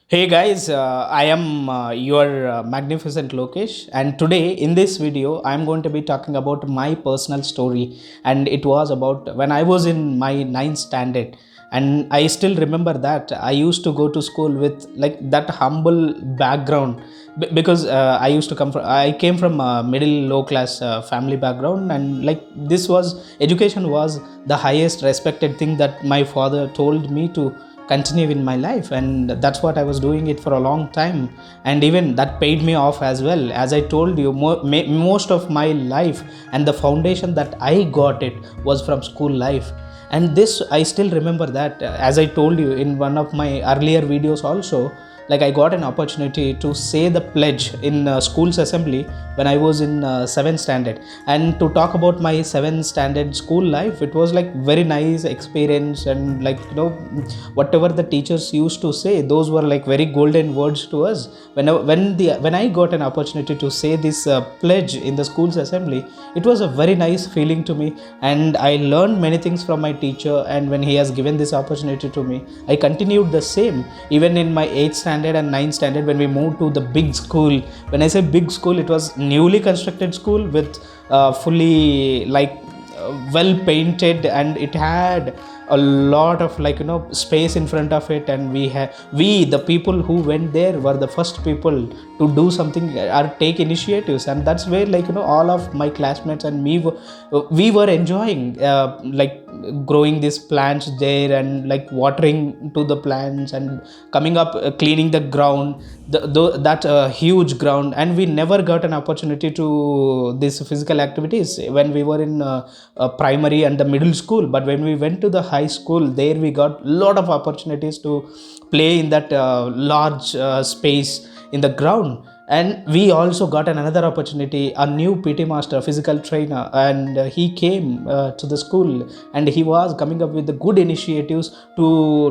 Hey guys, I am your magnificent Lokesh, and today in this video, I'm going to be talking about my personal story. And it was about when I was in my ninth standard, and I still remember that I used to go to school with like that humble background because I came from a middle low class family background, and like this was education was the highest respected thing that my father told me to continue in my life, and that's what I was doing it for a long time, and even that paid me off as well. As I told you, most of my life and the foundation that I got it was from school life. And this I still remember that, as I told you in one of my earlier videos also, like I got an opportunity to say the pledge in school's assembly when I was in 7th standard. And to talk about my 7th standard school life, it was like very nice experience, and like whatever the teachers used to say, those were like very golden words to us. When I got an opportunity to say this pledge in the school's assembly, it was a very nice feeling to me, and I learned many things from my teacher. And when he has given this opportunity to me, I continued the same even in my 8th standard and 9th standard when we moved to the big school. When I say big school, it was newly constructed school with fully well painted, and it had a lot of space in front of it. And we the people who went there were the first people to do something or take initiatives, and that's where all of my classmates and me we were enjoying growing these plants there, and like watering to the plants and coming up, cleaning the ground, that huge ground. And we never got an opportunity to these physical activities when we were in primary and the middle school. But when we went to the high school, there we got lot of opportunities to play in that large space in the ground. And we also got another opportunity, a new PT master, physical trainer, and he came to the school, and he was coming up with the good initiatives to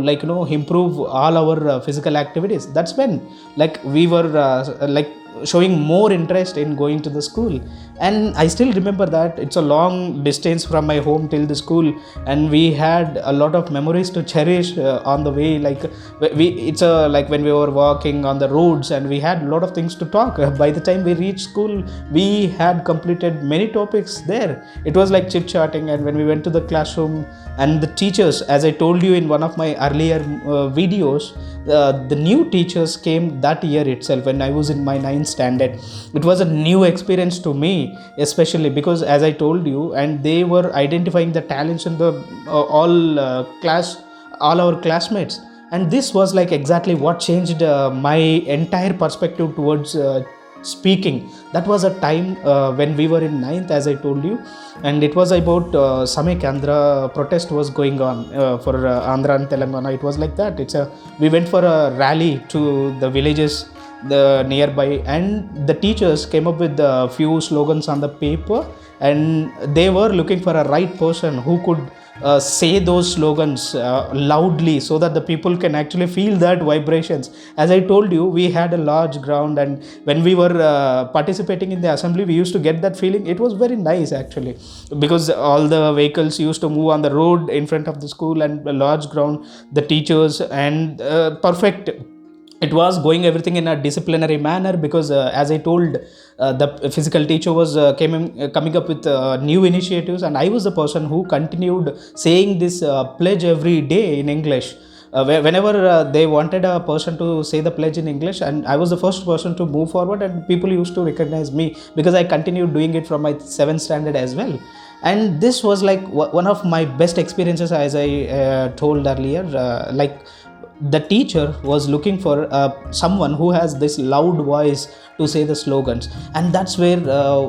improve all our physical activities. That's when like we were showing more interest in going to the school. And I still remember that it's a long distance from my home till the school, and we had a lot of memories to cherish on the way. Like we it's a like when we were walking on the roads, and we had a lot of things to talk. By the time we reached school, we had completed many topics there. It was like chit chatting. And when we went to the classroom, and the teachers, as I told you in one of my earlier videos, the new teachers came that year itself when I was in my ninth standard. It was a new experience to me, especially because, as I told you, and they were identifying the talents in the all our classmates. And this was like exactly what changed my entire perspective towards speaking. That was a time when we were in ninth, as I told you, and it was about Samek Andhra protest was going on for Andhra and Telangana. It was like that. We went for a rally to the villages the nearby, and the teachers came up with a few slogans on the paper, and they were looking for a right person who could say those slogans loudly, so that the people can actually feel that vibrations. As I told you, we had a large ground, and when we were participating in the assembly, we used to get that feeling. It was very nice actually, because all the vehicles used to move on the road in front of the school, and a large ground, the teachers, and perfect. It was going everything in a disciplinary manner, because as I told, the physical teacher was coming up with new initiatives, and I was the person who continued saying this pledge every day in English. Whenever they wanted a person to say the pledge in English, and I was the first person to move forward, and people used to recognize me because I continued doing it from my 7th standard as well. And this was like one of my best experiences, as I told earlier. The teacher was looking for someone who has this loud voice to say the slogans. And that's where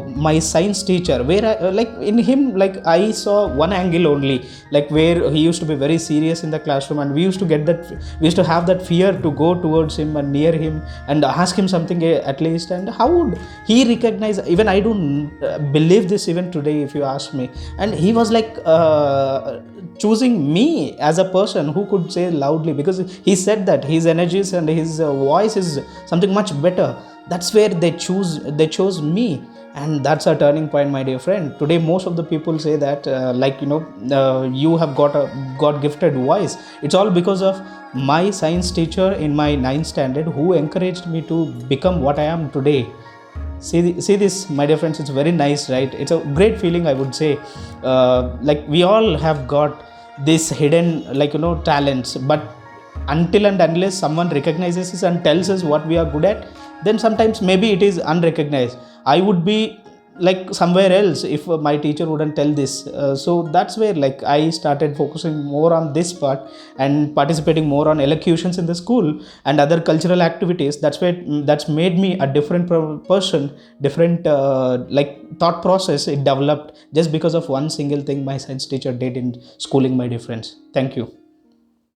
my science teacher, where like in him, like I saw one angle only, like where he used to be very serious in the classroom, and we used to have that fear to go towards him and near him and ask him something at least. And how would he recognize? Even I don't believe this even today, if you ask me. And he was like choosing me as a person who could say loudly, because he said that his energies and his voice is something much better. That's where they chose me. And that's a turning point, my dear friend. Today most of the people say that you have got gifted voice. It's all because of my science teacher in my ninth standard who encouraged me to become what I am today. See this, my dear friends. It's very nice, right? It's a great feeling, I would say. Like we all have got this hidden, talents, but until and unless someone recognizes us and tells us what we are good at, then sometimes maybe it is unrecognized. I would be like somewhere else if my teacher wouldn't tell this. So that's where like I started focusing more on this part and participating more on elocutions in the school and other cultural activities. That's made me a different person, different thought process it developed just because of one single thing my science teacher did in schooling, my dear friends. Thank you.